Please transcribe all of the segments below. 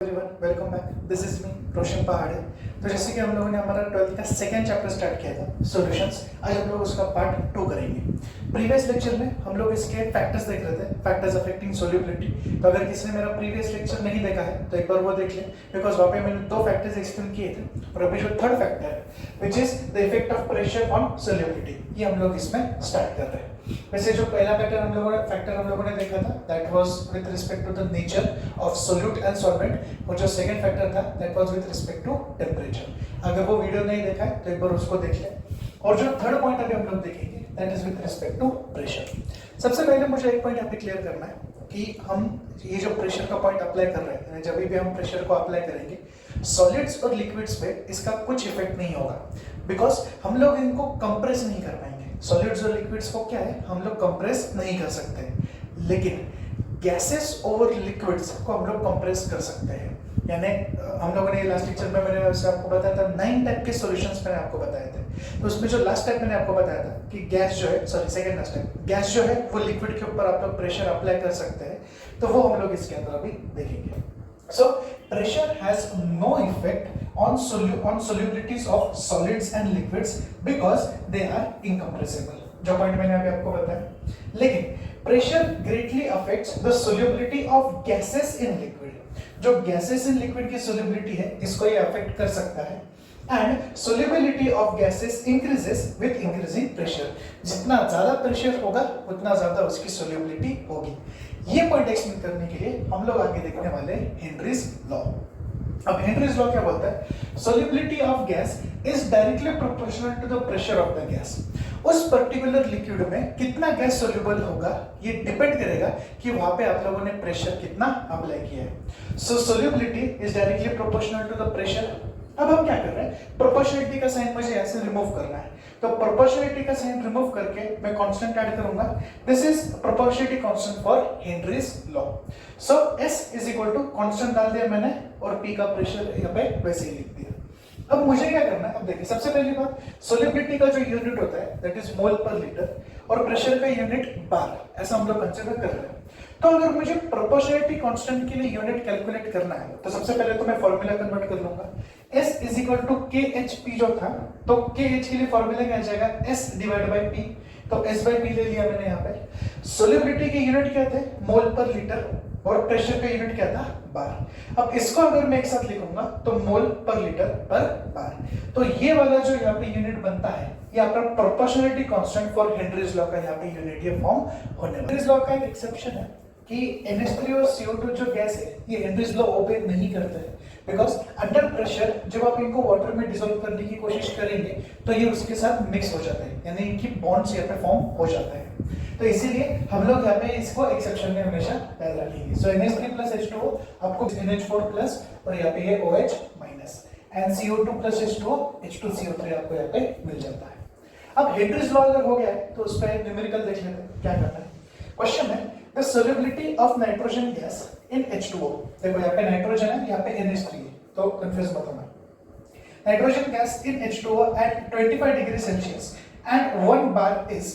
Everyone welcome back. This is me Roshan Pahade. तो जैसे कि हम लोगों ने हमारा 12th का सेकंड चैप्टर स्टार्ट किया था सॉल्यूशंस, आज हम लोग उसका पार्ट 2 करेंगे। प्रीवियस लेक्चर में हम लोग इसके फैक्टर्स देख रहे थे, फैक्टर्स अफेक्टिंग सोल्यूबिलिटी। तो अगर किसी ने मेरा प्रीवियस लेक्चर नहीं देखा है तो एक बार वो देख ले, बिकॉज वहाँ पे मैंने 2 फैक्टर्स एक्सप्लेन किए थे और अभी जो थर्ड फैक्टर है which is the effect of pressure on solubility, ये हम लोग इसमें स्टार्ट कर रहे हैं। वैसे जो पहला फैक्टर हम लोगों ने देखा था that was with respect to the nature of solute and solvent, और जो सेकंड फैक्टर था that was with respect to temperature. अगर वो वीडियो नहीं देखा है तो एक बार उसको देख ले। और जो थर्ड पॉइंट अभी हम लोग देखेंगे that is with respect to pressure. सबसे पहले मुझे एक पॉइंट यहाँ पे क्लियर करना है कि हम ये जो प्रेशर का पॉइंट अप्लाई कर रहे हैं, जब भी हम प्रेशर को अप्लाई करेंगे सॉलिड्स और लिक्विड्स पे इसका कुछ इफेक्ट नहीं होगा, बिकॉज हम लोग इनको कंप्रेस नहीं कर पाएंगे। सॉलिड्स और लिक्विड्स को क्या है, हम लोग कंप्रेस नहीं कर सकते, लेकिन गैसेस और लिक्विड्स को हम लोग कंप्रेस कर सकते हैं। यानी हम लोगों ने लास्ट लेक्चर में मैंने आपको बताया था 9 टाइप के सॉल्यूशंस मैंने आपको बताए थे। तो उसमें जो लास्ट टाइप मैंने आपको बताया था कि गैस जो है, sorry second last type, gas जो है वो लिक्विड के ऊपर आप लोग प्रेशर अप्लाई कर सकते हैं, तो वो हम लोग इसके अंदर अभी देखेंगे। So pressure has no effect on solubilities of solids and liquids because they are incompressible, जो पॉइंट मैंने अभी आपको बताया। लेकिन pressure greatly affects the solubility of gases in liquid, जो gases in liquid की solubility है इसको ये अफेक्ट कर सकता है। and solubility of gases increases with increasing pressure, जितना ज्यादा प्रेशर होगा उतना ज्यादा उसकी solubility होगी। ये पॉइंट एक्सप्लेन करने के लिए हम लोग आगे देखने वाले हेनरीज लॉ। अब हेनरीज लॉ क्या बोलता है, solubility of gas is directly proportional to the pressure of the gas. उस पर्टिकुलर लिक्विड में कितना गैस सोल्यूबल होगा ये डिपेंड करेगा कि वहां पे आप लोगों ने प्रेशर कितना अप्लाई किया है। So solubility is directly proportional to the pressure. अब हम क्या कर रहे हैं, प्रोपोर्शनलिटी का साइन मुझे ऐसे रिमूव करना है, तो प्रोपोर्शनलिटी का साइन रिमूव करके मैं कांस्टेंट ऐड करूंगा। This is proportionality constant for Henry's law. So S is equal to constant डाल दिया मैंने और P का प्रेशर यहाँ पे वैसे ही लिख दिया। अब मुझे क्या करना है, अब देखिए सबसे पहली बात, सोल्यूबिलिटी का जो यूनिट होता है दैट इज मोल पर लीटर और प्रेशर का यूनिट बार, ऐसा हम लोग कंसीडर कर रहे हैं। तो अगर मुझे प्रोपोर्शनलिटी कांस्टेंट के लिए यूनिट कैलकुलेट करना है तो सबसे पहले तो मैं फॉर्मूला कन्वर्ट कर लूंगा। S is equal to KHP जो था, तो KH के लिए फॉर्मूला क्या आ जाएगा, S डिवाइड बाय P। तो S बाय P ले लिया मैंने यहाँ पे। सोल्यूबिलिटी के यूनिट क्या थे, मोल पर लीटर, और प्रेशर का यूनिट क्या था, बार। अब इसको अगर मैं एक साथ लिखूंगा तो मोल पर लीटर पर बार। तो ये वाला जो यहाँ पे यूनिट बनता है ये आपका proportionality constant for Henry's law का यहाँ पे यूनिट ये फॉर्म होने वाला है। हेनरीज लॉ का एक एक्सेप्शन है कि NH3 और CO2 जो गैस है ये हेनरीज लॉ ओबे नहीं करते हैं, बिकॉज अंडर प्रेशर जब आप इनको वाटर में डिसॉल्व करने की कोशिश करेंगे तो ये उसके साथ मिक्स हो जाते हैं, यानी इनकी बॉन्ड्स यहाँ पे फॉर्म हो जाते हैं। तो इसीलिए हम लोग यहाँ पे इसको एक्सेप्शन में हमेशा याद रखेंगे। सो NH3 प्लस H2O आपको NH4 प्लस और यहाँ पे ये OH minus and CO2 plus H2O H2CO3 आपको यहाँ पे मिल जाता है। अब हेनरीज लॉ अगर हो गया है तो उस पर न्यूमेरिकल देख लेते हैं क्या करना है। क्वेश्चन है the solubility of nitrogen gas in H2O। देखो यहाँ पे नाइट्रोजन है, यहाँ पे NH3 है, तो कंफ्यूज मत होना। Nitrogen gas in H2O at 25 degree Celsius and 1 bar is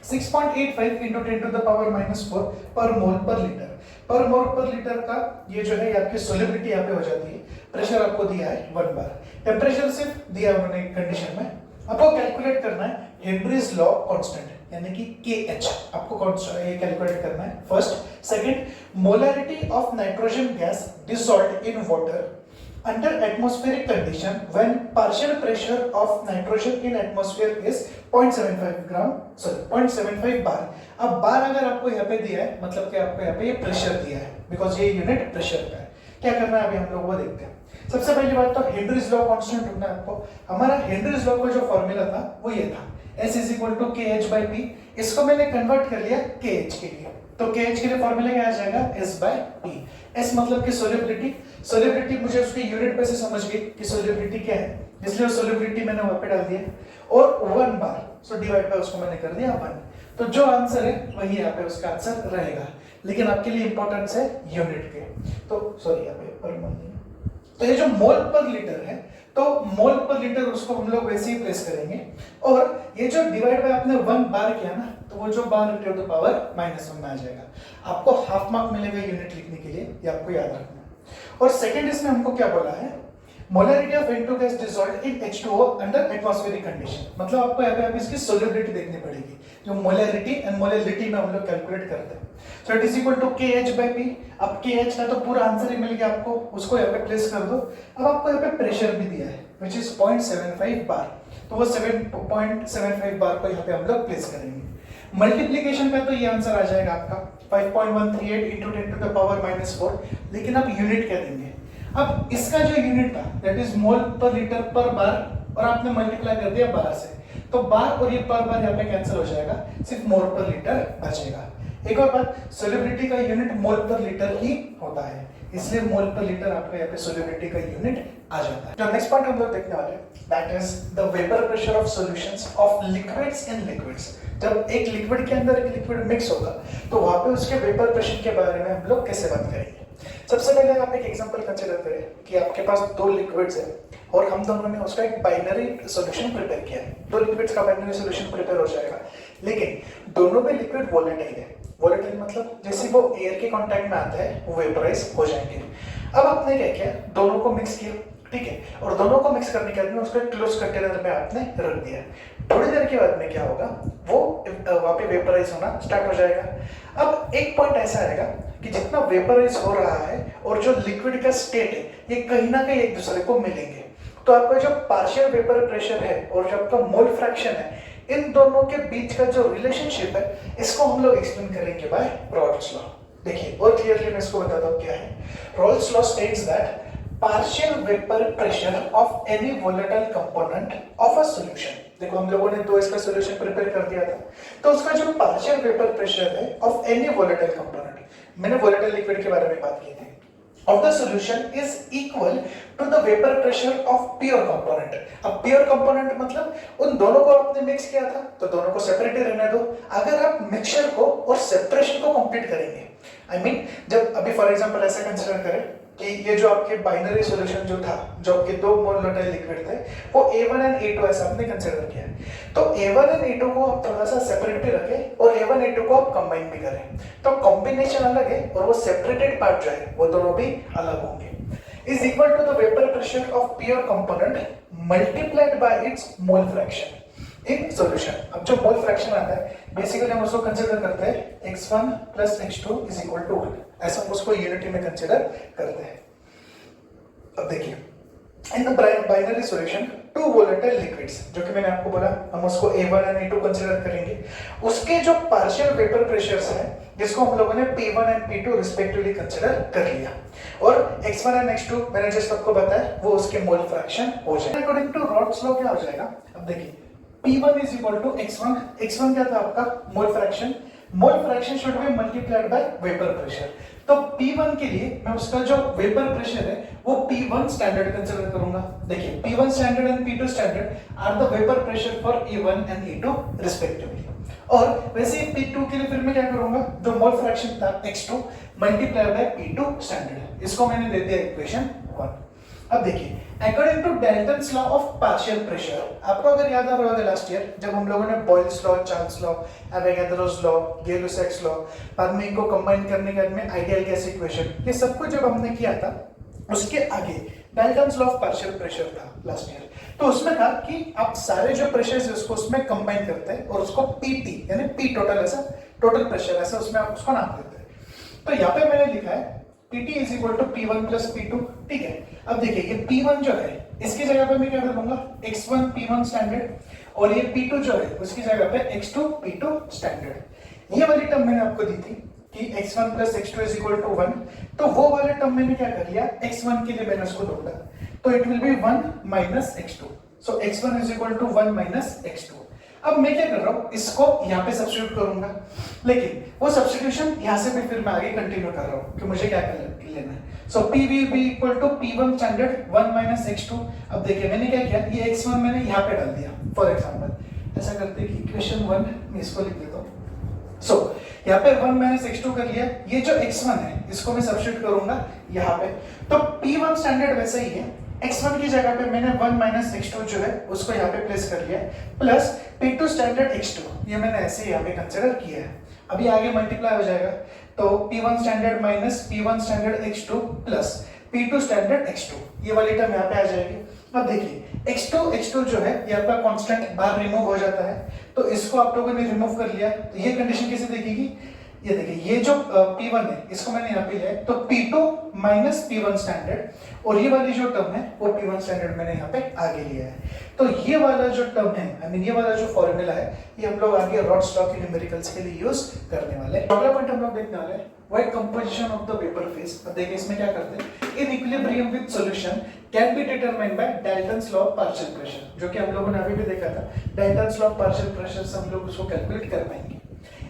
6.85 into 10 to the power minus 4 पर मोल पर लीटर। पर मोल पर लीटर का ये जो है आपकी सोल्यूबिलिटी यहाँ पे हो जाती है। प्रेशर आपको दिया है 1 बार, टेम्परेचर सिर्फ दिया उन्होंने कंडीशन में। आपको कैलकुलेट करना है हेनरीज लॉ कांस्टेंट यानी कि KH आपको ये कैलकुलेट करना है first. Second, molarity of nitrogen gas dissolved in water under atmospheric condition when partial pressure of nitrogen in atmosphere is 0.75 बार। अब बार अगर आपको यहाँ पे दिया है मतलब कि आपको यहाँ पे ये प्रेशर दिया है, बिकॉज ये यूनिट प्रेशर का है। क्या करना है अभी हम लोग वो देखते हैं। सबसे पहली बात तो हेनरीज लॉ कांस्टेंट ढूंढना है आपको। हमारा हेनरीज लॉ का जो फॉर्मूला था वो ये था S is equal to KH by P। इसको मैंने कन्वर्ट कर लिया KH के लिए, तो KH के लिए फॉर्मूला क्या आ जाएगा, S बाई P। S मतलब कि सोल्यूबिलिटी, सोल्यूबिलिटी मुझे उसके यूनिट पे से समझ गई कि सोल्यूबिलिटी क्या है, इसलिए सोल्यूबिलिटी मैंने वहां पे डाल दिया और 1 बार, सो डिवाइड बाय उसको मैंने कर दिया 1। तो जो आंसर है वही यहाँ पे उसका आंसर रहेगा, लेकिन आपके लिए इंपॉर्टेंस है यूनिट के, तो सॉरी यहाँ पे पर मोल नहीं। तो ये जो मोल पर लीटर है तो मोल पर लीटर उसको हम लोग वैसे ही प्लेस करेंगे, और ये जो डिवाइड बाय आपने 1 बार किया ना तो वो जो बार टू द पावर -1 में आ जाएगा। आपको हाफ मार्क मिलेगा यूनिट लिखने के लिए, ये आपको याद रखना है। और सेकेंड इसमें हमको क्या बोला है, molarity of N2 gas dissolved in H2O under atmospheric condition. मतलब आपको यहाँ पे इसकी सोल्युबिलिटी देखनी पड़ेगी, जो मोलरिटी एंड मोलरिटी में हम लोग कैलकुलेट करते हैं। So it is equal to KH/P। अब KH का तो पूरा आंसर ही मिल गया आपको, उसको यहाँ पे प्लेस कर दो। अब आपको यहाँ पे प्रेशर भी दिया है विच इज 0.75 बार, तो वो 7.75 बार को यहाँ पे हम लोग प्लेस करेंगे। मल्टीप्लीकेशन का तो ये आंसर आ जाएगा आपका 5.138 इंटू 10 टू द पावर -4, लेकिन आप यूनिट क्या देंगे। अब इसका जो यूनिट था दैट इज मोल पर लीटर पर बार, और आपने मल्टीप्लाई कर दिया बार से, तो बार और ये पर बार यहाँ पे कैंसिल हो जाएगा, सिर्फ मोल पर लीटर बचेगा। एक और बात, सोल्युबिलिटी का यूनिट मोल पर लीटर ही होता है, इसलिए मोल पर लीटर आपका यहाँ पे सोल्युबिलिटी का यूनिट आ जाता है। जो नेक्स्ट पॉइंट हम लोग देखने वाले हैं that is the vapour pressure of solutions of liquids in liquids. जब एक लिक्विड के अंदर एक लिक्विड मिक्स होगा तो वहां पे उसके वेपर प्रेशर के बारे में हम लोग कैसे बात करेंगे। सबसे पहले आप एक एग्जांपल कंसीडर करें कि आपके पास दो लिक्विड्स है और हम दोनों ने उसका एक बाइनरी सॉल्यूशन प्रिपेयर किया है। दो लिक्विड्स का बाइनरी सॉल्यूशन प्रिपेयर हो जाएगा, लेकिन दोनों में लिक्विड वोलेटाइल है। वोलेटाइल मतलब जैसे वो एयर के कांटेक्ट में आता है वो वेपराइज हो जाएंगे। अब आपने क्या किया, दोनों को मिक्स किया, ठीक है, और दोनों को मिक्स करने के बाद में उसको क्लोज कंटेनर में आपने रख दिया। थोड़ी देर के बाद में क्या होगा, वो वहां पे वेपराइज होना स्टार्ट हो जाएगा। अब एक पॉइंट ऐसा आएगा कि जितना वेपराइज हो रहा है और जो लिक्विड का स्टेट है ये कहीं ना कहीं एक दूसरे को मिलेंगे, तो आपका जो पार्शियल वेपर प्रेशर है और जो आपका मोल फ्रैक्शन है, इन दोनों के बीच का जो रिलेशनशिप है इसको हम लोग एक्सप्लेन करेंगे बाय रॉल्स लॉ। देखिए और क्लियरली मैं इसको बताता हूँ क्या है। Rawls law states that partial vapour pressure of any volatile component of a solution. देखो हम लोगों ने दो इसका सॉल्यूशन प्रिपेयर कर दिया था, तो उसका जो पार्शियल वेपर प्रेशर है ऑफ एनी वोलेटाइल कंपोनेंट, मैंने वोलेटाइल लिक्विड के बारे में बात की थी, of the solution is equal to the vapor pressure of pure component। अब pure component मतलब उन दोनों को आपने मिक्स किया था तो दोनों को सेपरेट ही रहने दो। अगर आप मिक्सचर को और सेपरेशन को कंप्लीट करेंगे, I mean, जब अभी फॉर एग्जांपल ऐसा कंसीडर करें कि ये जो आपके बाइनरी सॉल्यूशन जो था, जो आपके दो वोलेटाइल लिक्विड थे, वो A1 एंड A2 ऐसा आपने कंसीडर किया, तो A1 एंड A2 को आप थोड़ा सा सेपरेट भी रखें और A1 A2 को आप कंबाइन भी करें, तो कॉम्बिनेशन अलग है और वो सेपरेटेड पार्ट जो है वो दोनों भी अलग होंगे। Is equal to the vapour pressure of pure component multiplied by its mole fraction in solution. अब जो मोल फ्रैक्शन आता है बेसिकली हम उसको कंसीडर करते हैं x1 plus x2 is equal to 1, ऐसा हम उसको यूनिटी में कंसीडर करते हैं। अब देखिए in the binary solution two volatile liquids, जो कि मैंने आपको बोला हम उसको A1 एंड A2 कंसीडर करेंगे, उसके जो पार्शियल वेपर प्रेशर्स हैं जिसको हम लोगों ने P1 and P2 respectively consider कर लिया, और x1 एंड x2 मैंने जस्ट आपको बताया वो उसके मोल फ्रैक्शन हो जाएगा। अकॉर्डिंग टू रॉल्स लॉ क्या हो जाएगा, अब देखिए P1 is equal to x1, x1 क्या था आपका mole fraction, mole fraction should be multiplied by vapour pressure. तो P1 के लिए मैं उसका जो वेपर प्रेशर है वो P1 स्टैंडर्ड कंसीडर करूंगा। देखिए P1 standard and P2 standard are the vapour pressure for A1 and A2 respectively. और वैसे ही P2 के लिए फिर मैं क्या करूंगा, जो मोल फ्रैक्शन था x2 multiplied by P2 standard, इसको मैंने दे दिया इक्वेशन 1। अब देखिए according to Dalton's law of partial pressure, आपको अगर याद आ रहा होगा लास्ट ईयर जब हम लोगों ने Boyle's law, Charles law, Avogadro's law, Gay-Lussac's law, बाद में इनको कंबाइन करने के बाद में आइडियल गैस इक्वेशन, ये सब कुछ जब हमने किया था उसके आगे Dalton's law of partial pressure था लास्ट ईयर। तो उसमें था कि आप सारे जो प्रेशर्स है उसको उसमें कंबाइन करते हैं और उसको पीटी यानी पी टोटल, ऐसा टोटल प्रेशर ऐसा उसमें आप उसको नाम देते हैं। तो यहाँ पे मैंने लिखा है Pt is equal to P1 plus P2, ठीक है। अब देखिए ये P1 जो है इसकी जगह पे मैं क्या कर दूंगा x1 P1 स्टैंडर्ड, और ये P2 जो है उसकी जगह पे x2 P2 स्टैंडर्ड। ये वाली टर्म मैंने आपको दी थी कि x1 plus x2 is equal to 1, तो वो वाले टर्म मैंने क्या कर लिया x1 के लिए मैंने उसको ढूंढा, तो it will be 1 minus x2, so x1 is equal to 1 minus x2। अब मैं क्या कर रहा हूं, इसको यहाँ पे सब्स्टिट्यूट करूंगा, लेकिन वो सब्स्टिट्यूशन यहाँ से भी फिर मैं आगे कंटिन्यू कर रहा हूँ कि मुझे क्या लेना है। सो P will be equal to P1 standard 1 minus x2। अब देखिए मैंने क्या किया, ये x1 मैंने यहाँ पे डाल दिया। फॉर एग्जांपल ऐसा करते हैं कि इक्वेशन 1 मैं इसको लिख देता हूँ। सो यहाँ पे 1 माइनस x2 कर लिया, ये जो x1 है इसको मैं सब्स्टिट्यूट करूंगा यहाँ पे, तो P1 स्टैंडर्ड वैसे ही है, x1 की जगह पे मैंने 1 माइनस x2 जो है उसको यहाँ पे प्लेस कर लिया, प्लस P2 स्टैंडर्ड x2 ये मैंने ऐसे यहाँ पे कंसीडर किया है। अभी आगे मल्टीप्लाई हो जाएगा, तो P1 standard minus P1 standard x2 plus P2 standard x2, ये वाली टर्म यहाँ पे आ जाएगी। अब देखिए x2 जो है ये आपका कांस्टेंट बाहर रिमूव हो जाता है, तो इसको आप लोगों ने रिमूव कर लिया, तो ये कंडीशन कैसे देखेगी, ये देखिए ये जो P1 है इसको मैंने यहाँ पे लिया है, तो P2 माइनस P1 स्टैंडर्ड, और ये वाली जो टर्म है वो P1 स्टैंडर्ड मैंने यहाँ पे आगे लिया है। तो ये वाला जो टर्म है, आई मीन ये वाला जो फॉर्मूला है, ये हम लोग आगे रॉड्स्टॉक के न्यूमेरिकल्स के लिए यूज करने वाले हैं। अगला पॉइंट हम लोग देखने वाले हैं what composition of the vapour phase. अब देखिए इसमें क्या करते हैं, in equilibrium with solution can be determined by Dalton's law of partial pressure, जो कि हम लोगों ने अभी भी देखा था। Dalton's law of partial pressure से हम लोग उसको कैलकुलेट कर पाएंगे।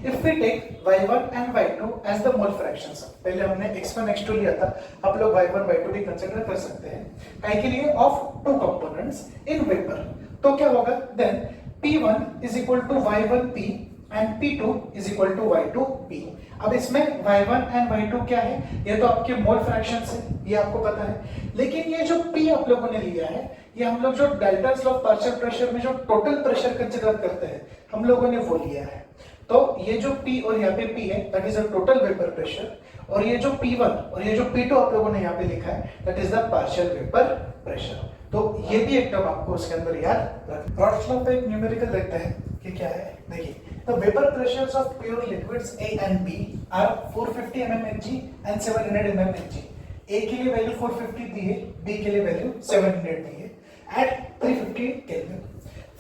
If we take y1 and y2 as the mole fractions, पहले हमने x1 x2 लिया था, आप लोग y1 y2 भी कंसीडर कर सकते हैं, काहे के लिए, of two components in vapour. तो क्या होगा, then p1 is equal to y1p and p2 is equal to y2p। अब इसमें y1 and y2 क्या है, ये तो आपके मोल फ्रैक्शंस है, ये आपको पता है, लेकिन ये जो p आप लोगों ने लिया है, ये हम लोग जो Dalton's law of partial pressure में जो टोटल प्रेशर कंसीडर करते हैं, हम लोगों ने वो लिया है। तो ये जो P और यहाँ पे P है, that is a total vapour pressure, और ये जो P1 और ये जो P2 आप लोगों ने यहाँ पे लिखा है, that is the partial vapour pressure. तो ये भी एक टर्म आपको उसके अंदर याद रखना। रॉड्स लॉ पे एक न्यूमेरिकल देखते हैं कि क्या है। देखिए, the vapour pressures of pure liquids A and B are 450 mmHg and 700 mmHg। A के लिए वैल्यू 450 दी है, B के लिए वैल्यू 700 दी है, at 350 kelvin.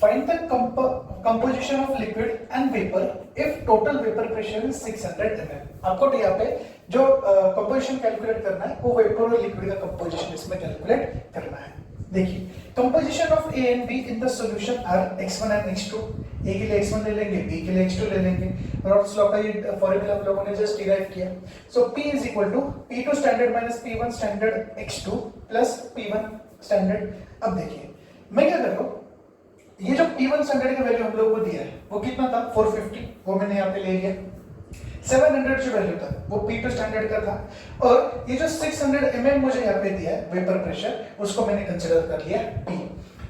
Find the composition of liquid and vapor if total vapor pressure is 600 mm। आपको तो यहाँ पे जो composition कैलकुलेट करना है वो वेपर और लिक्विड का composition इसमें कैलकुलेट करना है। देखिए, composition of A and B in the solution are x1 and x2। A के लिए x1 ले लेंगे, B के लिए x2 ले लेंगे। रॉड्स लॉ का ये फॉर्मूला हम लोगों ने जस्ट डिराइव किया। So P is equal to P2 standard minus P1 standard x2 plus P1 standard। अब देखिए मैं क्या कर रहा हूँ, ये जो P1 स्टैंडर्ड का वैल्यू हम लोगों को दिया है वो कितना था, 450, वो मैंने यहाँ पे ले लिया। 700 जो वैल्यू था वो P2 स्टैंडर्ड का था, और ये जो 600 mm मुझे यहाँ पे दिया है वेपर प्रेशर, उसको मैंने कंसीडर कर लिया P।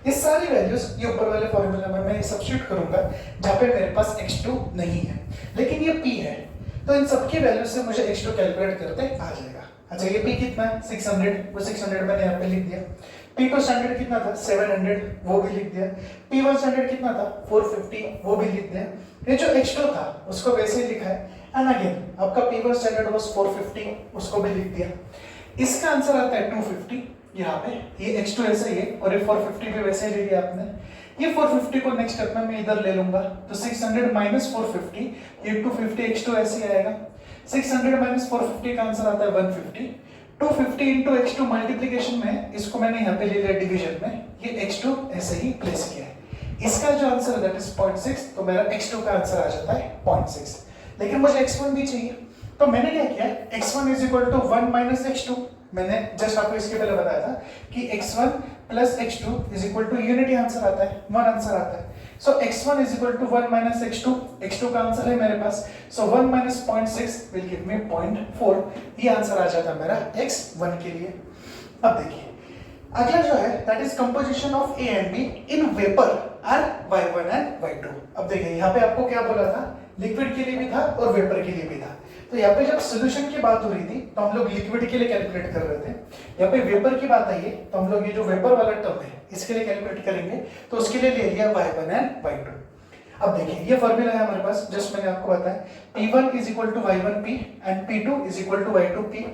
ये सारी वैल्यूज ये ऊपर वाले फॉर्मूला में मैं सब्स्टिट्यूट करूंगा, जहाँ पे मेरे पास x2 नहीं है लेकिन ये P है, तो इन सबकी वैल्यू से मुझे x2 कैलकुलेट करते आ जाएगा। अच्छा, ये P कितना है, 600, वो 600 मैंने यहाँ पे लिख दिया। P2 स्टैंडर्ड कितना था, 700, वो भी लिख दिया। P1 स्टैंडर्ड कितना था, 450, वो भी लिख दिया। ये जो x2 था उसको वैसे ही लिखा है, एंड अगेन आपका P1 स्टैंडर्ड वाज 450, उसको भी लिख दिया। इसका आंसर आता है 250 यहाँ पे, ये x2 ऐसे ही है और ये 450 भी वैसे ही ले लिया आपने। ये 450 को नेक्स्ट स्टेप में मैं इधर ले लूंगा, तो 600 माइनस 450, ये 250 x2 ऐसे ही आएगा। 600 माइनस 450 का आंसर आता है 150। 250 इंटू x2 मल्टीप्लीकेशन में इसको मैंने यहाँ पे ले लिया डिवीजन में, ये x2 ऐसे ही प्लेस किया है। इसका जो आंसर है दैट इज 0.6, तो मेरा x2 का आंसर आ जाता है 0.6। लेकिन मुझे x1 भी चाहिए, तो मैंने क्या किया, x1 is equal to 1 minus x2। मैंने जस्ट आपको इसके पहले बताया था कि x1 plus x2 is equal to unity answer आता है, 1 आंसर आता है। So x1 is equal to 1 minus x2, x2 का आंसर है मेरे पास, so 1 minus 0.6 will give me 0.4। ये आंसर आ जाता है मेरा x1 के लिए। अब देखिए अगला जो है that is composition of A and B in vapour are y1 and y2। अब देखिए यहाँ पे आपको क्या बोला था, लिक्विड के लिए भी था और वेपर के लिए भी था। तो यहाँ पे जब सॉल्यूशन की बात हो रही थी तो हम लोग लिक्विड के लिए कैलकुलेट कर रहे थे, यहाँ पे वेपर की बात आई है तो हम लोग ये जो वेपर वाला टर्म है इसके लिए कैलकुलेट करेंगे, तो उसके लिए ले लिया y1 एंड y2। अब देखिए ये फॉर्मूला है हमारे पास, जस्ट मैंने आपको बताया P1 is equal to y1p and P2 is equal to y2p।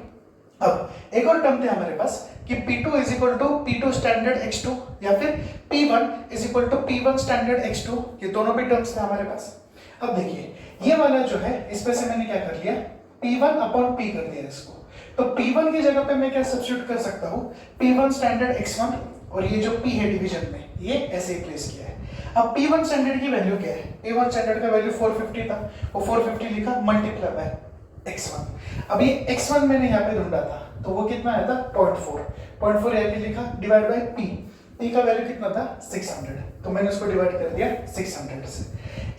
अब एक और टर्म थे हमारे पास कि P2 is equal to P2 standard x2 या फिर P1 is equal to P1 standard x2, ये दोनों भी टर्म्स थे हमारे पास। अब देखिए ये वाला जो है इस पे से मैंने क्या कर लिया, P1 अपॉन P कर दिया इसको, तो P1 की जगह पे मैं क्या सब्स्टिट्यूट कर सकता हूँ, P1 स्टैंडर्ड x1, और ये जो P है डिवीजन में ये ऐसे ही प्लेस किया है। अब P1 स्टैंडर्ड की वैल्यू क्या है, P1 स्टैंडर्ड का वैल्यू 450 था, वो 450 लिखा मल्टीप्लाई बाय x1। अब ये x1 मैंने यहाँ पे ढूंढा था तो वो कितना आया था 0.4 यहाँ पे लिखा डिवाइड बाय P का वैल्यू कितना था 600, तो मैंने उसको डिवाइड कर दिया 600 से,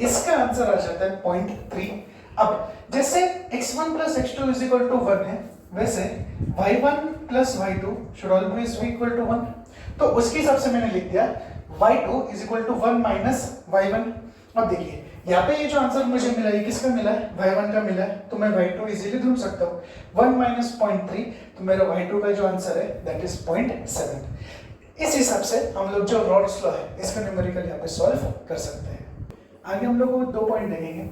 इसका आंसर आ जाता है 0.3। अब जैसे x1 plus x2 is equal to 1 है, वैसे y1 plus y2 should always be equal to 1, तो उसके हिसाब से मैंने लिख दिया y2 is equal to 1 minus y1। अब देखिए यहाँ पे ये जो आंसर मुझे मिला ये किसका मिला है, y1 का मिला है, तो मैं y2 इजीली ढूंढ सकता हूँ। 1 माइनस 0.3, तो मेरा y2 का जो आंसर है दैट इज 0.7। इस हिसाब से हम लोग जो रॉल्स लॉ है इसका न्यूमेरिकल यहाँ पे सॉल्व कर सकते हैं। आगे हम लोग को 2 पॉइंट देखेंगे।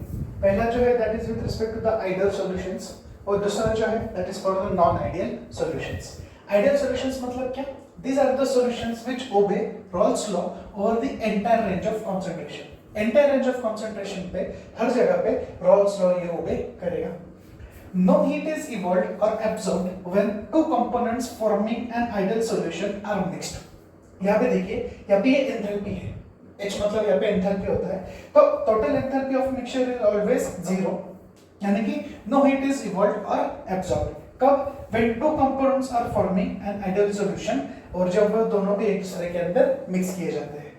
पहला जो है that is with respect to the ideal solutions, और दूसरा जो है that is for the non ideal solutions. Ideal solutions मतलब क्या? These are the solutions which obey Rolle's law over the entire range of concentration. Entire range of concentration पे हर जगह पे Rolle's law ये obey करेगा। No heat is evolved or absorbed when two components forming an ideal solution are mixed. यहाँ पे देखिए, यहाँ पे ये एंथैल्पी है, H मतलब यहाँ पे एंथैल्पी होता है, तो total enthalpy of mixture is always 0, यानी कि no heat is evolved or absorbed। कब? When two components are forming an ideal solution, और जब वो दोनों भी एक दूसरे के अंदर मिक्स किए जाते हैं।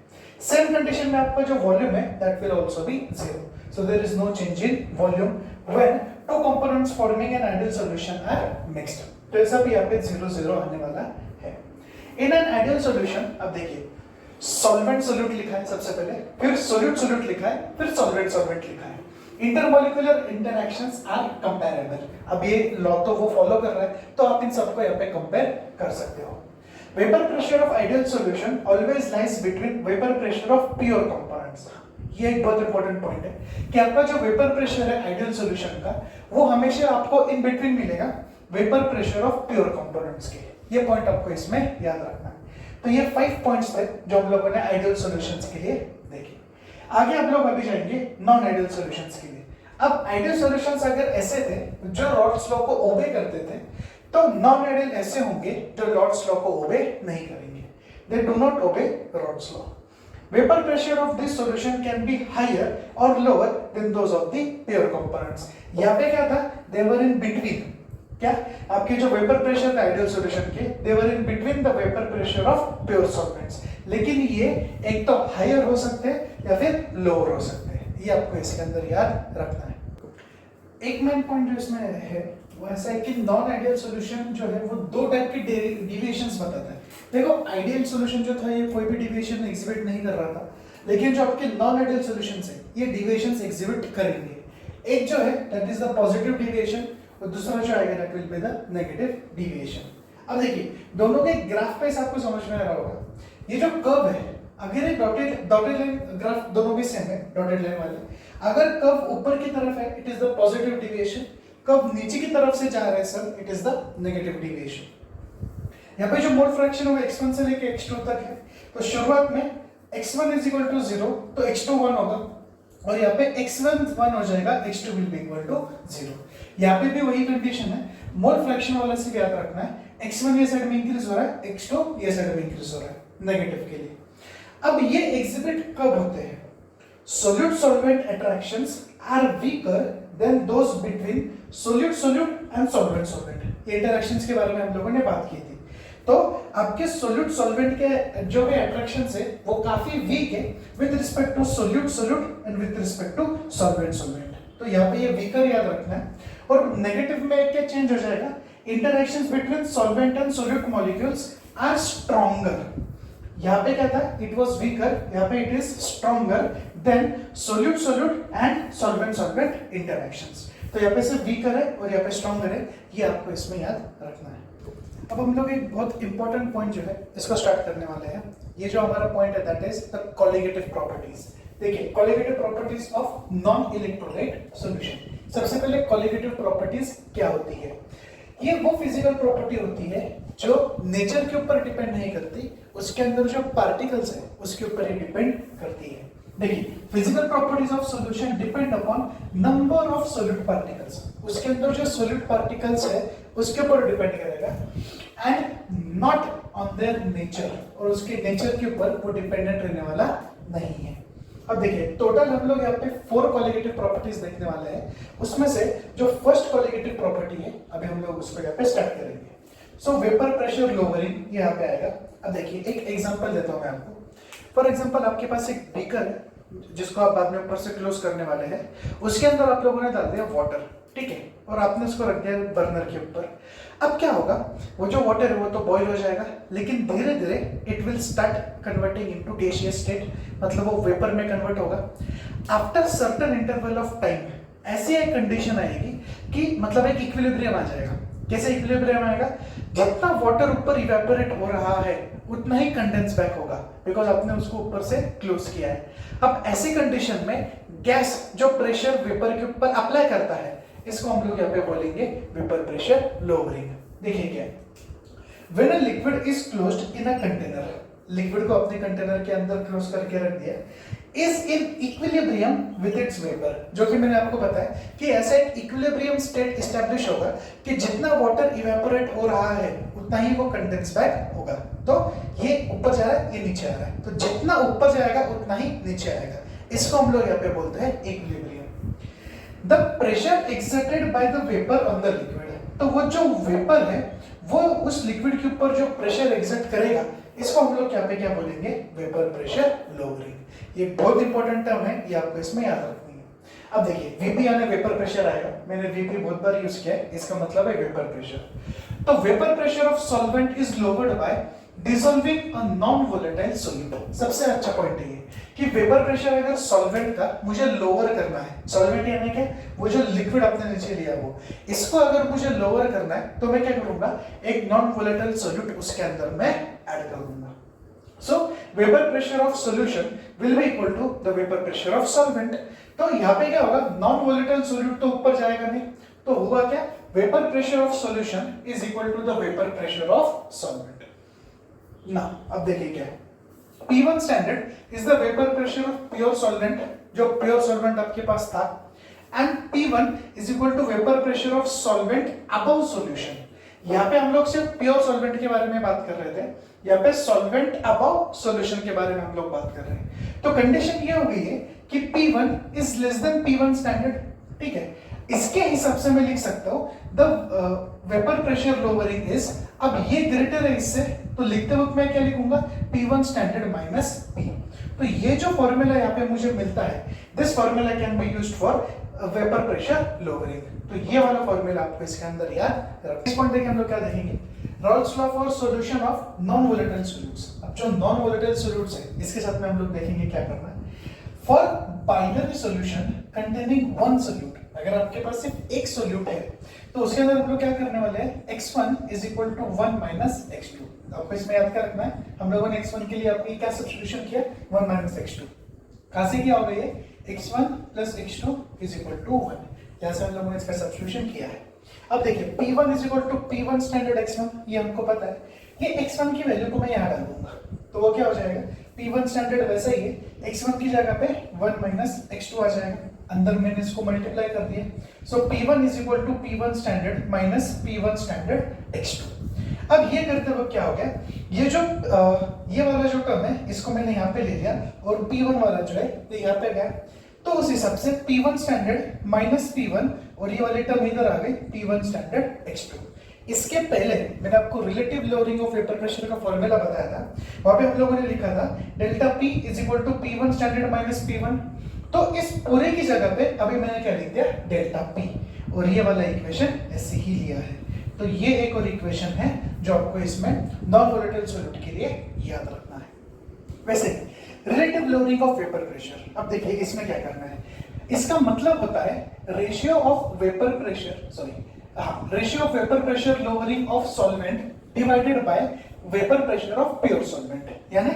सेम कंडीशन में आपका जो वॉल्यूम है that will also be 0, so there is no change in volume when two components forming an ideal solution are mixed. तो ऐसा भी यहाँ पे 0 0 आने वाला है। इन एन आइडियल सॉल्यूशन अब देखिए, सॉल्वेंट सोल्यूट लिखा है सबसे पहले, फिर सोल्यूट सोल्यूट लिखा है, फिर सॉल्वेंट सॉल्वेंट लिखा है। Intermolecular interactions are comparable. अब ये लॉ तो वो फॉलो कर रहा है, तो आप इन सबको यहाँ पे कंपेयर कर सकते हो। Vapor pressure of ideal solution always lies between vapor pressure of pure components। ये एक बहुत इंपॉर्टेंट पॉइंट है कि आपका जो वेपर प्रेशर है आइडियल सॉल्यूशन का, वो हमेशा आपको इन बिटवीन मिलेगा vapour pressure of pure components के। ये पॉइंट आपको इसमें याद रखना है। तो ये 5 पॉइंट्स थे जो हम लोगों ने आइडियल सॉल्यूशंस के लिए देखे। आगे हम लोग अभी जाएंगे नॉन आइडियल सॉल्यूशंस के लिए। अब आइडियल सॉल्यूशंस अगर ऐसे थे जो रॉल्स लॉ को ओबे करते थे, तो नॉन आइडियल ऐसे होंगे जो रॉल्स लॉ को ओबे नहीं करेंगे। They do not obey Raoult's law. Vapour pressure of this solution can be higher और lower than those of the pure components. यहाँ पे क्या था? They were in between. क्या आपके जो वेपर प्रेशर था आइडियल सॉल्यूशन के, they were in between the vapour pressure of pure solvents. लेकिन ये एक तो हायर हो सकते हैं या फिर लोअर हो सकते हैं। ये आपको इसके अंदर याद रखना है। एक मेन पॉइंट जो इसमें है वो ऐसा है कि नॉन आइडियल सॉल्यूशन जो है वो 2 टाइप की डेविएशंस बताता है। देखो, आइडियल सॉल्यूशन जो था ये कोई भी डेविएशन एग्जिबिट नहीं कर रहा था, लेकिन जो आपके नॉन आइडियल सॉल्यूशंस है ये डेविएशंस एग्जिबिट करेंगे। एक जो है that is the positive deviation, और दूसरा जो आएगा that will be the negative deviation. अब देखिए, दोनों के ग्राफ पे आपको समझ में आ रहा होगा, ये जो कर्व है, अगर एक डॉटेड लाइन ग्राफ दोनों भी सेम है, डॉटेड लाइन वाले, अगर कर्व ऊपर की तरफ है it is the positive deviation, curve नीचे की तरफ से जा रहा है sir it is the negative deviation. यहाँ पे जो मोल फ्रैक्शन होगा x1 से लेके x2 तक है, तो शुरुआत में x1 इज इक्वल टू 0 तो x2 1 होगा, और यहाँ पे x1 1 हो जाएगा, x2 will be equal to 0। यहाँ पे भी वही कंडीशन है, मोल फ्रैक्शन वाला से याद रखना है, x1 ये साइड में इंक्रीज हो रहा है, x2 ये साइड में इंक्रीज हो रहा है नेगेटिव के लिए। अब ये एग्जिबिट कब होते हैं? Solute solvent attractions are weaker than those between solute solute and solvent solvent. ये इंटरैक्शंस के बारे में हम लोगों ने बात की थी। तो आपके सोल्यूट सॉल्वेंट के जो भी अट्रैक्शंस है वो काफी वीक है with respect to solute solute and with respect to solvent solvent. तो यहाँ पे ये वीकर याद रखना है। और नेगेटिव में क्या चेंज हो जाएगा? Interactions between solvent and solute molecules are stronger. यहाँ पे क्या था? इट वाज वीकर, यहाँ पे it is stronger than solute solute and solvent solvent interactions. तो यहाँ पे सिर्फ वीकर है और यहाँ पे स्ट्रॉन्गर है, ये आपको इसमें याद रखना है। अब हम लोग एक बहुत इंपॉर्टेंट पॉइंट जो है इसको स्टार्ट करने वाले हैं। ये जो हमारा पॉइंट है that is the colligative properties. देखिए, colligative properties of non electrolyte solution. सबसे पहले कोलिगेटिव प्रॉपर्टीज क्या होती है? ये वो फिजिकल प्रॉपर्टी होती है जो नेचर के ऊपर डिपेंड नहीं करती, उसके अंदर जो पार्टिकल्स है उसके ऊपर ही डिपेंड करती है। देखिए, physical properties of solution depend upon number of solute particles. उसके अंदर जो सॉल्यूट पार्टिकल्स है उसके ऊपर डिपेंड करेगा and not on their nature, और उसके नेचर के ऊपर वो डिपेंडेंट रहने वाला नहीं है। अब देखिए, टोटल हम लोग यहाँ पे 4 कोलिगेटिव प्रॉपर्टीज देखने वाले हैं। उसमें से जो फर्स्ट कोलिगेटिव प्रॉपर्टी है अभी हम लोग उसको यहाँ पे स्टार्ट करेंगे। सो वेपर प्रेशर लोअरिंग यहाँ पे आएगा। अब देखिए, एक एग्जांपल देता हूँ मैं आपको। फॉर एग्जांपल, आपके पास एक बीकर है जिसको आप बाद में ऊपर से क्लोज करने वाले हैं, उसके अंदर आप लोगों ने डाल दिया वाटर। ठीक है, और आपने उसको रख दिया बर्नर के ऊपर। अब क्या होगा, वो जो वाटर है वो तो बॉईल हो जाएगा, लेकिन धीरे धीरे it will start converting into gaseous state, मतलब वो वेपर में कन्वर्ट होगा। After certain interval of time ऐसी एक कंडीशन आएगी कि मतलब एक इक्विलिब्रियम आ जाएगा। कैसे इक्विलिब्रियम आएगा, जितना वाटर ऊपर इवेपोरेट हो रहा है उतना ही कंडेंस बैक होगा, बिकॉज आपने उसको ऊपर से क्लोज किया है। अब ऐसी कंडीशन में गैस जो प्रेशर वेपर के ऊपर अप्लाई करता है, इसको हम लोग यहाँ पे बोलेंगे वेपर प्रेशर लोअरिंग। देखिए क्या, when a liquid is closed in a container, liquid को अपने कंटेनर के अंदर क्लोज करके रख दिया, is in equilibrium with its vapour, जो कि मैंने आपको बताया कि ऐसा एक इक्विलिब्रियम स्टेट एस्टैब्लिश होगा कि जितना वाटर इवेपोरेट हो रहा है उतना ही वो कंडेंस बैक होगा। तो ये ऊपर जा रहा है, ये नीचे आ रहा है, तो जितना ऊपर जाएगा उतना ही नीचे आएगा। इसको हम लोग यहाँ पे बोलते हैं equilibrium. The pressure exerted by the vapour on the liquid, तो वो जो वेपर है वो उस लिक्विड के ऊपर जो प्रेशर एक्सर्ट करेगा, इसको हम लोग यहाँ पे क्या बोलेंगे, वेपर प्रेशर लोअरिंग। ये बहुत इंपॉर्टेंट टर्म है, ये आपको इसमें याद रखनी है। अब देखिए वीपी यानी वेपर प्रेशर आएगा, मैंने वीपी बहुत बार यूज किया है, इसका मतलब है वेपर प्रेशर। तो vapour pressure of solvent is lowered bye dissolving a non volatile solute. सबसे अच्छा पॉइंट है ये कि वेपर प्रेशर अगर सॉल्वेंट का मुझे लोअर करना है, सॉल्वेंट यानी क्या, वो जो लिक्विड आपने नीचे लिया वो, इसको अगर मुझे लोअर करना है तो मैं क्या करूंगा, एक नॉन वोलेटाइल सॉल्यूट उसके अंदर मैं ऐड कर दूंगा। So vapor pressure of solution will be equal to the vapor pressure of solvent। तो यहाँ पे क्या होगा, नॉन वोलेटाइल सॉल्यूट तो ऊपर जाएगा नहीं, तो हुआ क्या, vapour pressure of solution is equal to the vapour pressure of solvent ना। अब देखिए क्या है, P1 standard is the vapour pressure of pure solvent, जो प्योर सॉल्वेंट आपके पास था, and P1 is equal to vapour pressure of solvent above solution. यहाँ पे हम लोग सिर्फ प्योर सॉल्वेंट के बारे में बात कर रहे थे, यहाँ पे सॉल्वेंट अबव सॉल्यूशन के बारे में हम लोग बात कर रहे हैं। तो कंडीशन ये हो गई है कि P1 is less than P1 standard, ठीक है। इसके हिसाब से मैं लिख सकता हूँ the vapour pressure lowering is, अब ये ग्रेटर है इससे, तो लिखते वक्त मैं क्या लिखूंगा, P1 स्टैंडर्ड माइनस P। तो ये जो फॉर्मूला यहाँ पे मुझे मिलता है, this formula can be used for vapour pressure lowering. तो ये वाला फॉर्मूला आपको इसके अंदर याद रखना। इस पॉइंट देखिए हम लोग क्या देखेंगे, Rawls law for solution of non volatile solutes. अब जो नॉन वोलेटाइल सॉल्यूट्स है इसके साथ में हम लोग देखेंगे क्या करना है। For binary solution containing one solute, अगर आपके पास सिर्फ एक सॉल्यूट है तो उसके अंदर हम लोग क्या करने वाले हैं, x1 is equal to 1 minus x2। आपको इसमें याद क्या रखना है, हम लोगों ने x1 के लिए आपकी क्या सब्स्टिट्यूशन किया, 1 माइनस x2। कहां से क्या हो गई है, x1 plus x2 is equal to 1, यहाँ से हम लोगों ने इसका सब्स्टिट्यूशन किया है। अब देखिए P1 is equal to P1 standard x1, ये हमको पता है, ये x1 की वैल्यू को मैं यहाँ डाल दूंगा, तो वो क्या हो जाएगा, P1 स्टैंडर्ड वैसा ही है, x1 की जगह पे 1 माइनस x2 आ जाएगा, अंदर मैंने इसको मल्टीप्लाई कर दिया, so P1 is equal to P1 standard minus P1 standard x2। अब ये करते वक्त क्या हो गया, ये जो ये वाला जो टर्म है इसको मैंने यहाँ पे ले लिया और P1 वाला जो है तो यहाँ पे गया, तो उस हिसाब से P1 स्टैंडर्ड माइनस P1 और ये वाली टर्म इधर आ गई P1 स्टैंडर्ड x2। इसके पहले मैंने आपको relative lowering of vapour pressure का फॉर्मूला बताया था, वहां पे हम लोगों ने लिखा था delta P is equal to P1 standard minus P1। तो इस पूरे की जगह पे अभी मैंने क्या लिख दिया, डेल्टा P, और ये वाला इक्वेशन ऐसे ही लिया है। तो ये एक और इक्वेशन है जो आपको इसमें नॉन वोलेटाइल सॉल्यूट के लिए याद रखना है। वैसे relative lowering of vapour pressure, अब देखिए इसमें क्या करना है, इसका मतलब होता है ratio of vapour pressure, ratio of vapour pressure lowering of solvent divided by vapour pressure of pure solvent, यानी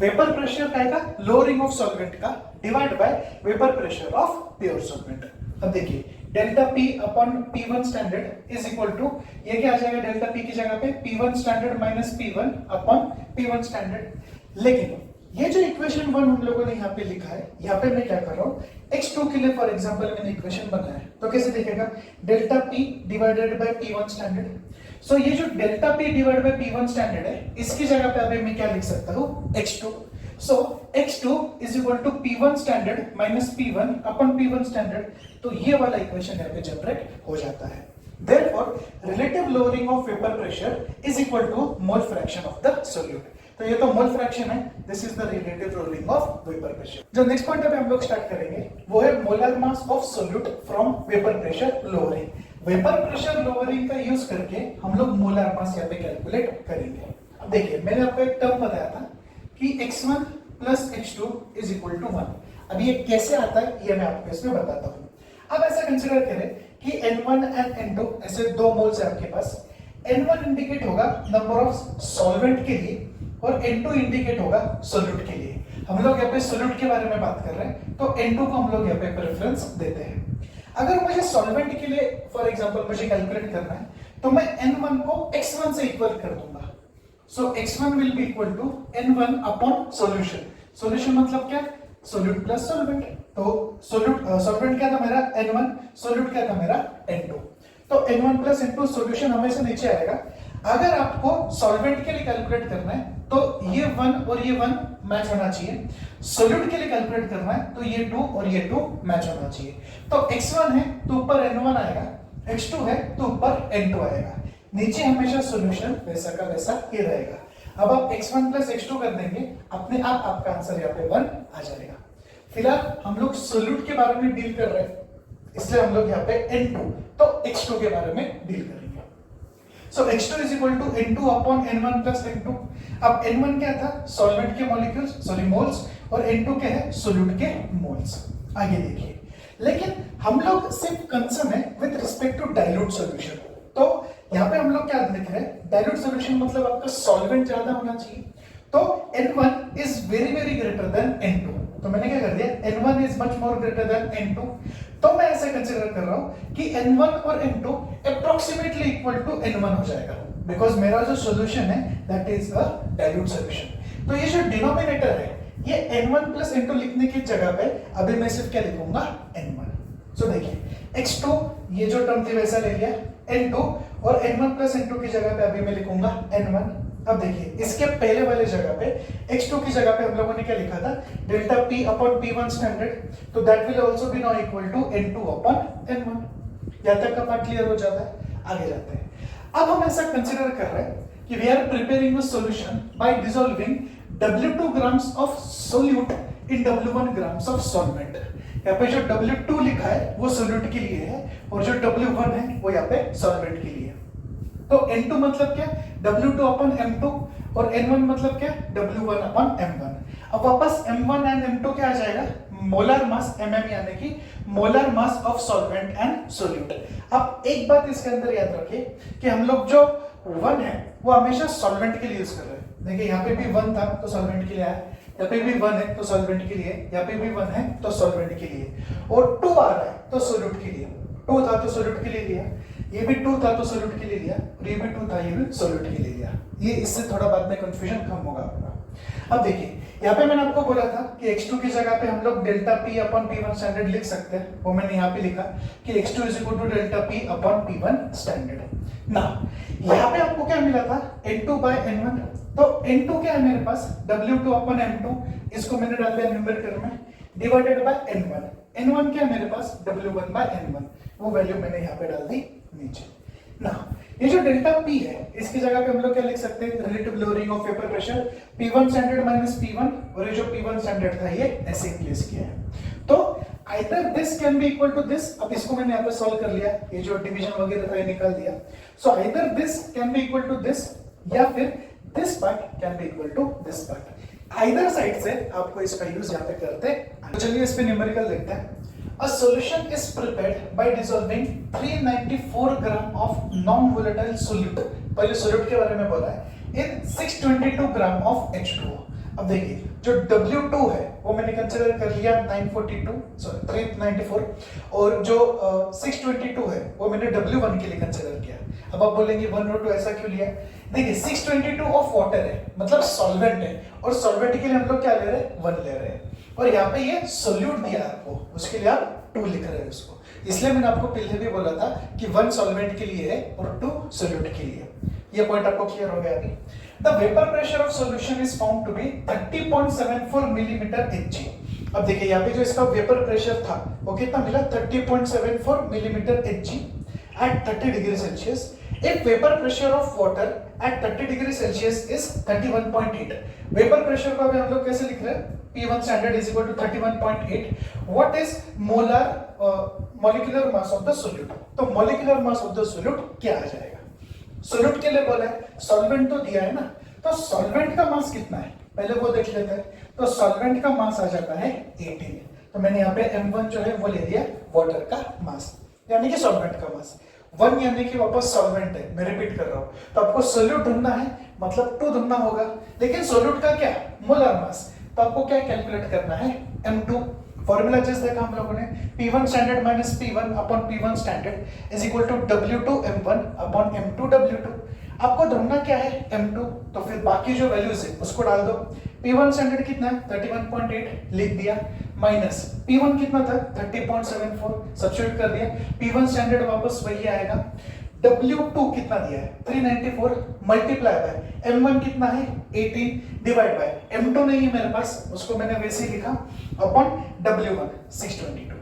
वेपर प्रेशर का लोअरिंग ऑफ सॉल्वेंट का divide by vapour pressure of pure solvent. अब देखिए delta P upon P1 standard is equal to, ये क्या आ जाएगा, delta P की जगह पे P1 standard minus P1 upon P1 standard. लेकिन ये जो इक्वेशन 1 हम लोगों ने यहाँ पे लिखा है, यहाँ पे मैं क्या कर रहा हूँ, x2 के लिए फॉर एग्जांपल मैंने इक्वेशन बनाया है, तो कैसे दिखेगा, delta P divided by P1 standard. So ये जो delta P divided by P1 standard है, इसकी जगह पे अभी मैं क्या लिख सकता हूँ, x2। So x2 is equal to P1 standard minus P1 upon P1 standard. तो ये वाला इक्वेशन यहाँ पे जनरेट हो जाता है। Therefore, relative lowering of vapor pressure is equal to mole fraction of the solute। तो ये तो मोल फ्रैक्शन है, this is the relative rolling of vapour pressure. जो नेक्स्ट पॉइंट अभी हम लोग स्टार्ट करेंगे वो है molar mass of solute from vapour pressure lowering. Vapour pressure lowering का यूज करके हम लोग मोलर मास यहाँ पे कैलकुलेट करेंगे। अब देखिए मैंने आपको एक टर्म बताया था कि x1 plus x2 is equal to 1। अब ये कैसे आता है ये मैं आपको इसमें बताता हूँ। अब ऐसा कंसिडर करें कि n1 एंड n2 ऐसे दो मोल्स है आपके पास। n1 इंडिकेट होगा नंबर ऑफ सॉल्वेंट के लिए और n2 इंडिकेट होगा सोल्यूट के लिए। हम लोग यहाँ पे सोल्यूट के बारे में बात कर रहे हैं तो n2 को हम लोग यहाँ पे प्रेफरेंस देते हैं। अगर मुझे सॉल्वेंट के लिए फॉर एग्जांपल मुझे कैलकुलेट करना है तो मैं n1 को x1 से इक्वल कर दूंगा। So x1 will be equal to n1 upon solution. Solution मतलब क्या? Solute plus solvent. तो सोल्यूट सॉल्वेंट क्या था मेरा n1, सोल्यूट क्या था मेरा n2। तो n1 प्लस n2 सॉल्यूशन हमेशा नीचे आएगा। अगर आपको सॉल्वेंट के लिए कैलकुलेट करना है तो ये 1 और ये 1 मैच होना चाहिए। सोल्यूट के लिए कैलकुलेट करना है तो ये 2 और ये 2 मैच होना चाहिए। तो x1 है तो ऊपर n1 आएगा, x2 है तो ऊपर n2 आएगा। नीचे हमेशा सॉल्यूशन वैसा का वैसा ही रहेगा। अब आप x1 प्लस x2 कर देंगे, अपने आप आपका आंसर यहाँ पे 1 आ जाएगा। फिलहाल हम लोग सोल्यूट के बारे में डील कर रहे हैं, इसलिए हम लोग यहाँ पे n2 तो x2 के बारे में डील करेंगे। So x2 is equal to n2 upon n1 plus n2। अब n1 क्या था? सॉल्वेंट के मॉलिक्यूल्स सॉरी मोल्स, और n2 क्या है? सोल्यूट के मोल्स। आगे देखिए, लेकिन हम लोग सिर्फ कंसर्न है with respect to dilute solution. तो यहाँ पे हम लोग क्या लिख रहे हैं? डाइल्यूट सॉल्यूशन मतलब आपका सॉल्वेंट ज्यादा होना चाहिए। तो n1 is very very greater than n2। तो मैंने क्या कर दिया? n1 is much more greater than n2। तो मैं ऐसे कंसीडर कर रहा हूं कि n1 और n2 approximately equal to n1 हो जाएगा, बिकॉज मेरा जो सॉल्यूशन है that is a dilute solution. तो ये जो डिनोमिनेटर है ये n1 प्लस n2 लिखने की जगह पे अभी मैं सिर्फ क्या लिखूंगा? n1। सो देखिए x2 ये जो टर्म थी वैसा ले लिया, n2 और n1 प्लस n2 की जगह पे अभी मैं लिखूंगा n1। अब देखिए इसके पहले वाले जगह पे x2 की जगह पे हम लोगों ने क्या लिखा था? Delta p upon p1 standard. तो that will also be now equal to n2 upon n1। यहां तक का पार्ट क्लियर हो जाता है। आगे जाते हैं। अब हम ऐसा कंसीडर कर रहे हैं कि we are preparing a solution by dissolving W2 grams of solute in W1 grams of solvent. यहाँ पे जो W2 लिखा है वो सोल्यूट के लिए है और जो W1 है वो यहाँ पे सॉल्वेंट के लिए है। तो N2 मतलब क्या? W2 अपॉन M2 और N1 मतलब क्या? W1 upon M1। अब वापस M1 एंड M2 क्या आ जाएगा? मोलर मास mm यानी कि molar mass of solvent and solute. अब एक बात इसके अंदर याद रखिए कि हम लोग जो 1 है वो हमेशा सॉल्वेंट के लिए यूज कर रहे हैं। देखिए यहाँ पे भी 1 था तो सॉल्वेंट के लिए आया, यहाँ पे भी 1 है तो सॉल्वेंट के लिए, यहाँ पे भी 1 है तो सॉल्वेंट के लिए, और 2 आ रहा है तो सोल्यूट के लिए। 2 था तो सोल्यूट के लिए लिया, ये भी 2 था तो सोल्यूट के लिए लिया, और ये भी 2 था ये भी सोल्यूट के लिए लिया। ये इससे थोड़ा बाद में कंफ्यूजन कम होगा आपका। अब देखिए यहाँ पे मैंने आपको बोला था कि x2 की जगह पे हम लोग delta p upon p1 standard लिख सकते हैं, वो मैंने यहाँ पे लिखा कि x2 is equal to delta p upon p1 standard. ना यहाँ पे आपको क्या मिला था? n2 bye n1। तो n2 क्या है मेरे पास? w2 अपॉन m2, इसको मैंने डाल दिया न्यूमेरिटर में, डिवाइडेड बाय n1। n1 क्या है मेरे पास? w1 बाय n1, वो वैल्यू मैंने यहाँ पे डाल दी नीचे। ना ये जो डेल्टा p है इसकी जगह पे हम लोग क्या लिख सकते हैं? Relative lowering of vapour pressure, p1 standard minus p1, और ये जो p1 स्टैंडर्ड था ये ऐसे ही प्लेस किया है। तो either this can be equal to this. अब इसको मैंने यहाँ पे सॉल्व कर लिया, ये जो डिवीजन वगैरह था ये निकाल दिया। So either this can be equal to this या फिर this part can be equal to this part. Either side से आपको इसका यूज यहाँ पे करते हैं। तो चलिए इस पे न्यूमेरिकल देखते हैं। A solution is prepared by dissolving 394 gram of non-volatile solute, पहले solute के बारे में बोला है, in 622 gram of H2O। अब देखिए जो W2 है वो मैंने कंसीडर कर लिया 394, और जो 622 है वो मैंने W1 के लिए कंसीडर किया। अब आप बोलेंगे 1 और 2 ऐसा क्यों लिया? देखिए 622 ऑफ वाटर है मतलब सॉल्वेंट है, और सॉल्वेंट के लिए हम लोग क्या ले रहे हैं? 1 ले रहे हैं, और यहाँ पे ये सोल्यूट दिया आपको, उसके लिए आप 2 लिख रहे हैं उसको। इसलिए मैंने आपको पहले भी बोला था कि 1 सॉल्वेंट के लिए है और 2 सोल्यूट के लिए। ये पॉइंट आपको क्लियर हो गया अभी। The vapour pressure of solution is found to be 30.74 millimetre Hg। अब देखिए यहाँ पे जो इसका वेपर प्रेशर था वो कितना मिला? 30.74 millimetre Hg। at 30 degree Celsius. If vapor pressure of water at 30 degree Celsius is 31.8. Vapor pressure को अभी हम लोग कैसे लिख रहे हैं? P1 standard is equal to 31.8. What is molar molecular mass of the solute? तो molecular mass of the solute क्या आ जाएगा? Solute के लिए बोला है, solvent तो दिया है ना, तो solvent का मास कितना है? पहले वो देख लेते हैं. तो solvent का मास आ जाता है 18. तो मैंने यहाँ पे M1 जो है वो ले लिया वाटर का मास, यानी कि सॉल्वेंट का मास. 1 यानी कि वापस सॉल्वेंट है, मैं रिपीट कर रहा हूँ. तो आपको सोल्यूट ढूंढना है, मतलब 2 ढूंढना होगा. लेकिन सोल्यूट का क्या? Molar mass. तो आपको क्या कैलकुलेट करना है? M2. फॉर्मूला जिस देखा हम लोगों ने, P1 standard minus P1 upon P1 standard is equal to W2 M1 upon M2 W2. आपको ढूंढना क्या है? M2. तो फिर बाकी जो वैल्यूज है उसको डाल दो. P1 स्टैंडर्ड कितना है? 31.8 लिख दिया, माइनस P1 कितना था? 30.74 सब्स्टिट्यूट कर दिया. P1 स्टैंडर्ड वापस वही आएगा. W2 कितना दिया है? 394 मल्टीप्लाई बाय M1 कितना है? 18 डिवाइड बाय M2 नहीं है मेरे पास, उसको मैंने वैसे ही लिखा अपॉन W1 622.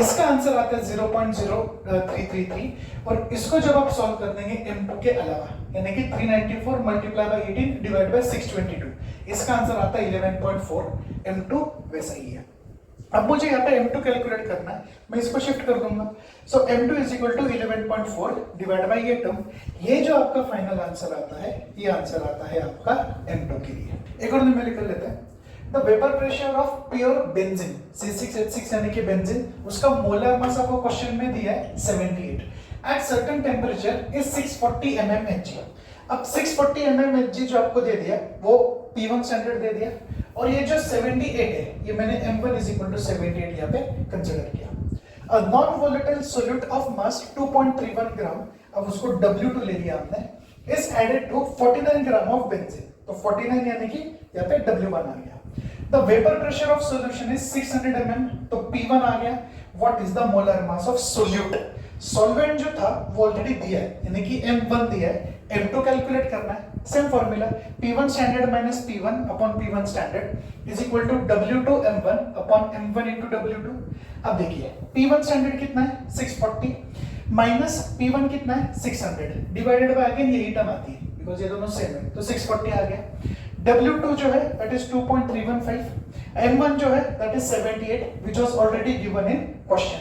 इसका आंसर आता है 0.0333 और इसको जब आप सॉल्व कर देंगे M2 के अलावा, यानी कि 394 मल्टीप्लाई बाय 18 डिवाइड बाय 622, इसका आंसर आता है 11.4. M2 वैसा ही है. अब मुझे यहाँ पे M2 कैलकुलेट करना है, मैं इसको शिफ्ट कर दूंगा. So M2 is equal to 11.4 divide by ये टर्म. ये जो आपका फाइनल आंसर आता है, ये आंसर आता है आपका M2 के लिए. एक और न्यूमेरिकल लेते हैं. The vapor pressure of pure benzene C6H6 यानी कि बेंजीन, उसका मोलर मास आपको क्वेश्चन में दिया है 78. At certain temperature is 640 mmHg. अब 640 mmHg जो आपको दे दिया वो P1 स्टैंडर्ड दे दिया, और ये जो 78 है ये मैंने M1 is equal to 78 यहाँ पे कंसिडर किया. A non-volatile solute of mass 2.31 ग्राम, अब उसको W2 ले लिया हमने, is added to 49 gram of benzene. तो 49 यानी कि यहाँ पे W1 आ गया. The vapor pressure of solution is 600 mm, तो P1 आ गया. What is the molar mass of solute? Solvent जो था वो ऑलरेडी दिया है, यानी कि M1 दिया है. M2 कैलकुलेट करना है. Same formula, P1 standard minus P1 upon P1 standard is equal to W2 M1 upon M1 into W2. अब देखिए P1 स्टैंडर्ड कितना है? 640 माइनस P1 कितना है? 600 डिवाइडेड बाय अगेन यही टर्म आती है बिकॉज़ ये दोनों सेम है, तो 640 आ गया. W2 जो है that is 2.315, M1 जो है that is 78 which was already given in question,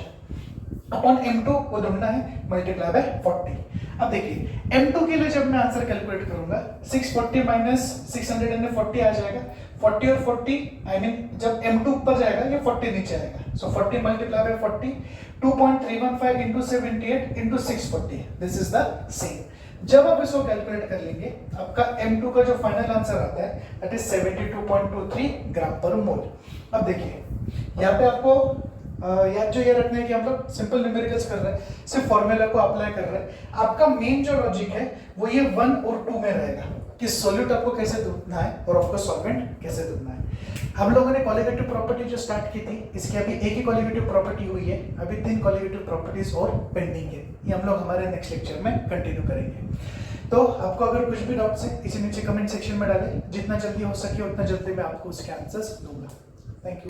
upon M2 को ढूंढना है, मल्टीप्लाई बाय 40. अब देखिए M2 के लिए जब मैं आंसर कैलकुलेट करूंगा 640 माइनस 600 यानी 40 आ जाएगा. 40 और 40 आई मीन जब M2 ऊपर जाएगा ये 40 नीचे आएगा. सो 40 multiply by 40, 2.315 into 78 into 640, this is the same. जब आप इसको कैलकुलेट कर लेंगे आपका M2 का जो फाइनल आंसर आता है दैट इज 72.23 ग्राम पर मोल. अब देखिए यहाँ पे आपको याद जो ये रखना है कि हम लोग सिंपल न्यूमेरिकल्स कर रहे हैं, सिर्फ फॉर्मूला को अप्लाई कर रहे हैं. आपका मेन जो लॉजिक है वो ये 1 और 2 में रहेगा कि सोल्यूट आपको कैसे ढूंढना है और आपको सॉल्वेंट कैसे ढूंढना है. हम लोगों ने कॉलिगेटिव प्रॉपर्टी जो स्टार्ट की थी, इसकी अभी एक ही कॉलिगेटिव प्रॉपर्टी हुई है, अभी 3 कॉलिगेटिव प्रॉपर्टीज और पेंडिंग है. ये हम लोग हमारे नेक्स्ट लेक्चर में कंटिन्यू करेंगे. तो आपको अगर कुछ भी डाउट्स है इसी नीचे कमेंट सेक्शन में डालें, जितना जल्दी हो सके उतना जल्दी मैं आपको उसके आंसर्स दूंगा. Thank you.